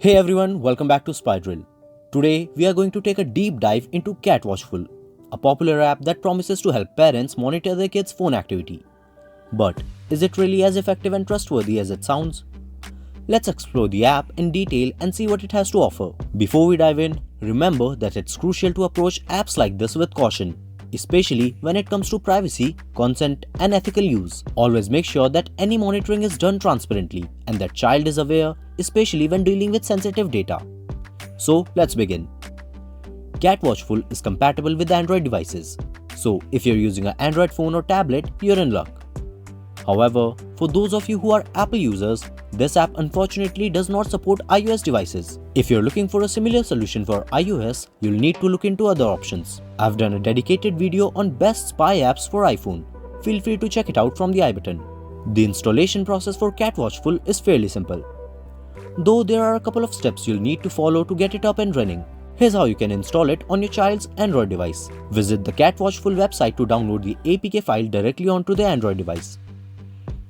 Hey everyone, welcome back to Spiral. Today we are going to take a deep dive into CatWatchful, a popular app that promises to help parents monitor their kids' phone activity. But is it really as effective and trustworthy as it sounds? Let's explore the app in detail and see what it has to offer. Before we dive in, remember that it's crucial to approach apps like this with caution, especially when it comes to privacy, consent, and ethical use. Always make sure that any monitoring is done transparently and that child is aware, especially when dealing with sensitive data. So let's begin. CatWatchful is compatible with Android devices. So if you're using an Android phone or tablet, you're in luck. However, for those of you who are Apple users, this app unfortunately does not support iOS devices. If you're looking for a similar solution for iOS, you'll need to look into other options. I've done a dedicated video on best spy apps for iPhone. Feel free to check it out from the I button. The installation process for CatWatchful is fairly simple, though there are a couple of steps you'll need to follow to get it up and running. Here's how you can install it on your child's Android device. Visit the CatWatchful website to download the APK file directly onto the Android device.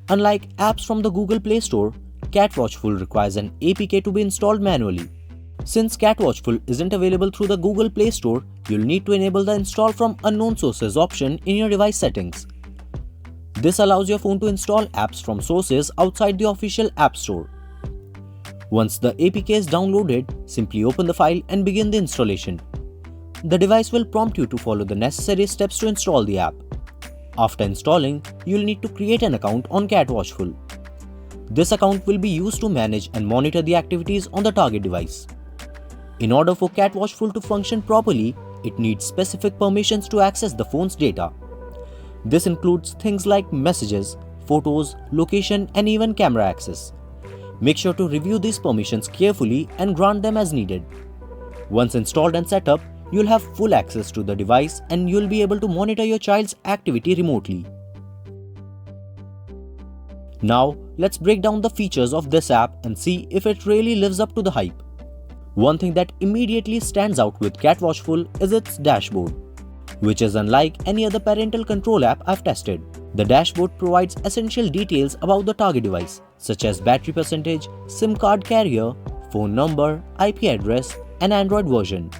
Unlike apps from the Google Play Store, CatWatchful requires an APK to be installed manually. Since CatWatchful isn't available through the Google Play Store, you'll need to enable the Install from Unknown Sources option in your device settings. This allows your phone to install apps from sources outside the official App Store. Once the APK is downloaded, simply open the file and begin the installation. The device will prompt you to follow the necessary steps to install the app. After installing, you'll need to create an account on CatWatchful. This account will be used to manage and monitor the activities on the target device. In order for CatWatchful to function properly, it needs specific permissions to access the phone's data. This includes things like messages, photos, location, and even camera access. Make sure to review these permissions carefully and grant them as needed. Once installed and set up, you'll have full access to the device and you'll be able to monitor your child's activity remotely. Now, let's break down the features of this app and see if it really lives up to the hype. One thing that immediately stands out with CatWatchful is its dashboard, which is unlike any other parental control app I've tested. The dashboard provides essential details about the target device, such as battery percentage, SIM card carrier, phone number, IP address, and Android version.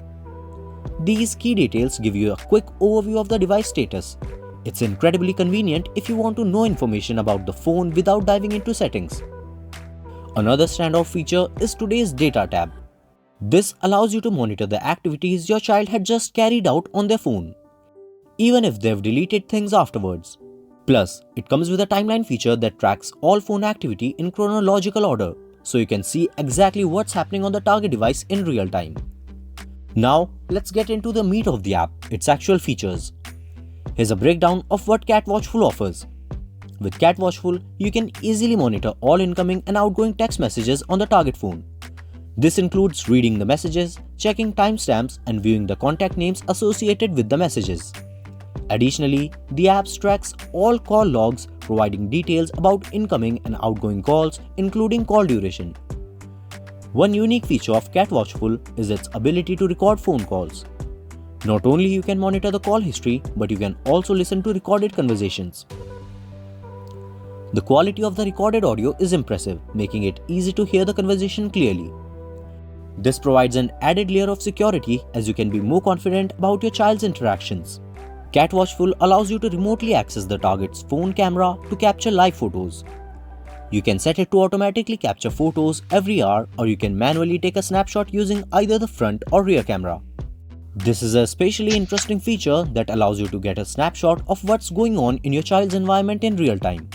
These key details give you a quick overview of the device status. It's incredibly convenient if you want to know information about the phone without diving into settings. Another standout feature is today's Data tab. This allows you to monitor the activities your child had just carried out on their phone, even if they've deleted things afterwards. Plus, it comes with a timeline feature that tracks all phone activity in chronological order, so you can see exactly what's happening on the target device in real time. Now, let's get into the meat of the app, its actual features. Here's a breakdown of what CatWatchful offers. With CatWatchful, you can easily monitor all incoming and outgoing text messages on the target phone. This includes reading the messages, checking timestamps, and viewing the contact names associated with the messages. Additionally, the app tracks all call logs, providing details about incoming and outgoing calls, including call duration. One unique feature of CatWatchful is its ability to record phone calls. Not only you can monitor the call history, but you can also listen to recorded conversations. The quality of the recorded audio is impressive, making it easy to hear the conversation clearly. This provides an added layer of security as you can be more confident about your child's interactions. CatWatchful allows you to remotely access the target's phone camera to capture live photos. You can set it to automatically capture photos every hour, or you can manually take a snapshot using either the front or rear camera. This is a especially interesting feature that allows you to get a snapshot of what's going on in your child's environment in real time.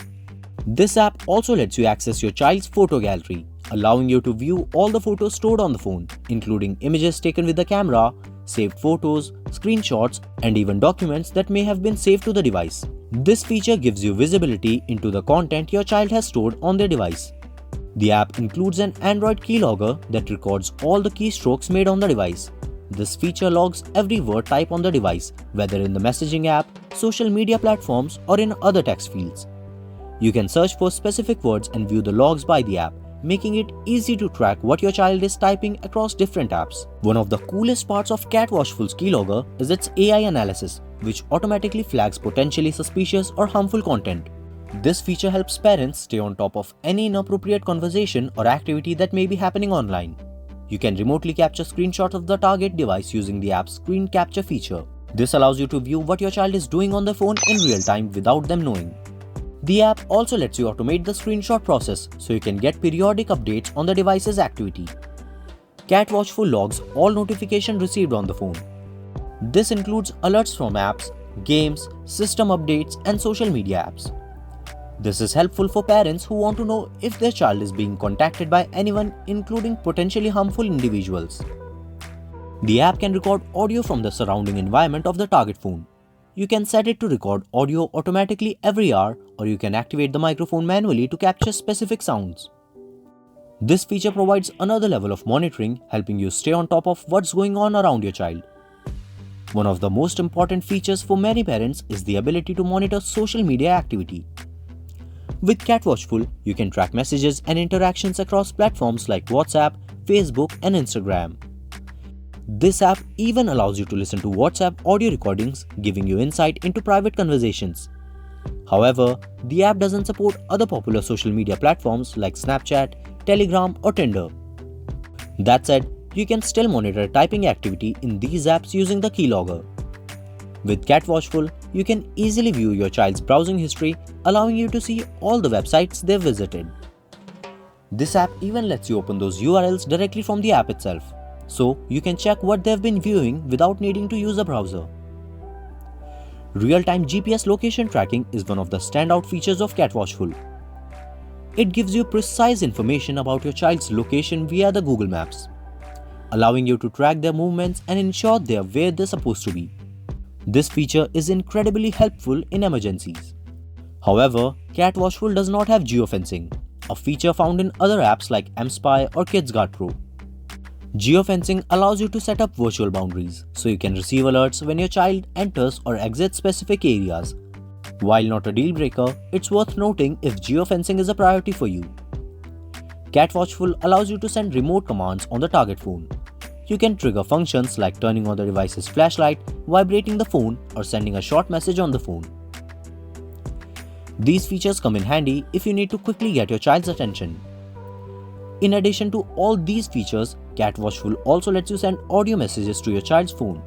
This app also lets you access your child's photo gallery, allowing you to view all the photos stored on the phone, including images taken with the camera, saved photos, screenshots, and even documents that may have been saved to the device. This feature gives you visibility into the content your child has stored on their device. The app includes an Android keylogger that records all the keystrokes made on the device. This feature logs every word type on the device, whether in the messaging app, social media platforms, or in other text fields. You can search for specific words and view the logs by the app, making it easy to track what your child is typing across different apps. One of the coolest parts of CatWatchful's keylogger is its AI analysis, which automatically flags potentially suspicious or harmful content. This feature helps parents stay on top of any inappropriate conversation or activity that may be happening online. you can remotely capture screenshots of the target device using the app's screen capture feature. This allows you to view what your child is doing on the phone in real time without them knowing. The app also lets you automate the screenshot process so you can get periodic updates on the device's activity. CatWatchful logs all notifications received on the phone. This includes alerts from apps, games, system updates, and social media apps. This is helpful for parents who want to know if their child is being contacted by anyone, including potentially harmful individuals. The app can record audio from the surrounding environment of the target phone. You can set it to record audio automatically every hour, or you can activate the microphone manually to capture specific sounds. This feature provides another level of monitoring, helping you stay on top of what's going on around your child. One of the most important features for many parents is the ability to monitor social media activity. With CatWatchful, you can track messages and interactions across platforms like WhatsApp, Facebook, and Instagram. This app even allows you to listen to WhatsApp audio recordings, giving you insight into private conversations. However, the app doesn't support other popular social media platforms like Snapchat, Telegram, or Tinder. That said, you can still monitor typing activity in these apps using the keylogger. With CatWatchful, you can easily view your child's browsing history, allowing you to see all the websites they've visited. This app even lets you open those URLs directly from the app itself, so you can check what they've been viewing without needing to use a browser. Real-time GPS location tracking is one of the standout features of CatWatchful. It gives you precise information about your child's location via the Google Maps, allowing you to track their movements and ensure they are where they're supposed to be. This feature is incredibly helpful in emergencies. However, CatWatchful does not have geofencing, a feature found in other apps like mSpy or KidsGuard Pro. Geofencing allows you to set up virtual boundaries, so you can receive alerts when your child enters or exits specific areas. While not a deal breaker, it's worth noting if geofencing is a priority for you. CatWatchful allows you to send remote commands on the target phone. You can trigger functions like turning on the device's flashlight, vibrating the phone, or sending a short message on the phone. These features come in handy if you need to quickly get your child's attention. In addition to all these features, CatWatchful also lets you send audio messages to your child's phone.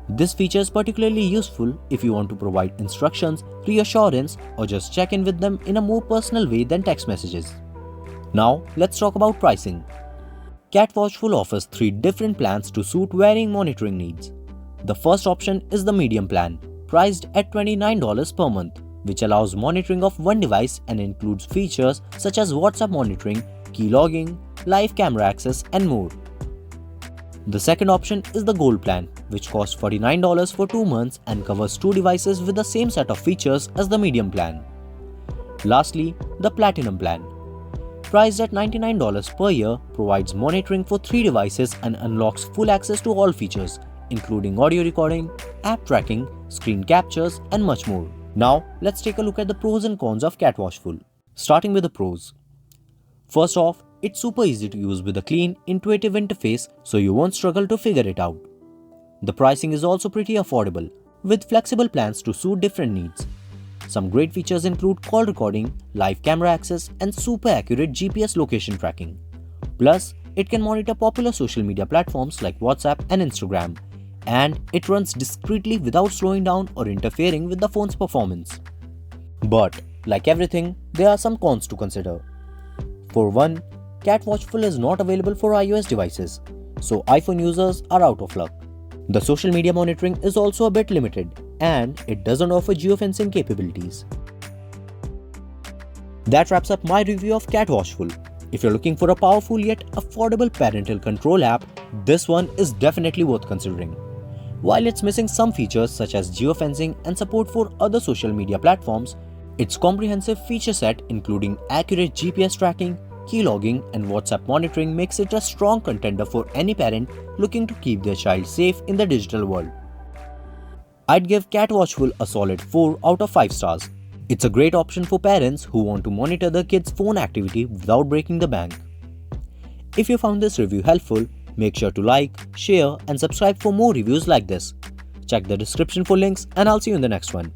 This feature is particularly useful if you want to provide instructions, reassurance, or just check in with them in a more personal way than text messages. Now, let's talk about pricing. CatWatchful offers 3 different plans to suit varying monitoring needs. The first option is the medium plan, priced at $29 per month, which allows monitoring of one device and includes features such as WhatsApp monitoring, keylogging, live camera access, and more. The second option is the Gold plan, which costs $49 for 2 months and covers 2 devices with the same set of features as the medium plan. Lastly, the Platinum plan, priced at $99 per year, provides monitoring for 3 devices and unlocks full access to all features, including audio recording, app tracking, screen captures, and much more. Now, let's take a look at the pros and cons of CatWatchful. Starting with the pros. First off, it's super easy to use with a clean, intuitive interface, so you won't struggle to figure it out. The pricing is also pretty affordable, with flexible plans to suit different needs. Some great features include call recording, live camera access, and super accurate GPS location tracking. Plus, it can monitor popular social media platforms like WhatsApp and Instagram, and it runs discreetly without slowing down or interfering with the phone's performance. But, like everything, there are some cons to consider. For one, CatWatchful is not available for iOS devices, so iPhone users are out of luck. The social media monitoring is also a bit limited, and it doesn't offer geofencing capabilities. That wraps up my review of CatWatchful. If you're looking for a powerful yet affordable parental control app, this one is definitely worth considering. While it's missing some features such as geofencing and support for other social media platforms, its comprehensive feature set including accurate GPS tracking, keylogging, and WhatsApp monitoring makes it a strong contender for any parent looking to keep their child safe in the digital world. I'd give CatWatchful a solid 4 out of 5 stars. It's a great option for parents who want to monitor their kids' phone activity without breaking the bank. If you found this review helpful, make sure to like, share, and subscribe for more reviews like this. Check the description for links, and I'll see you in the next one.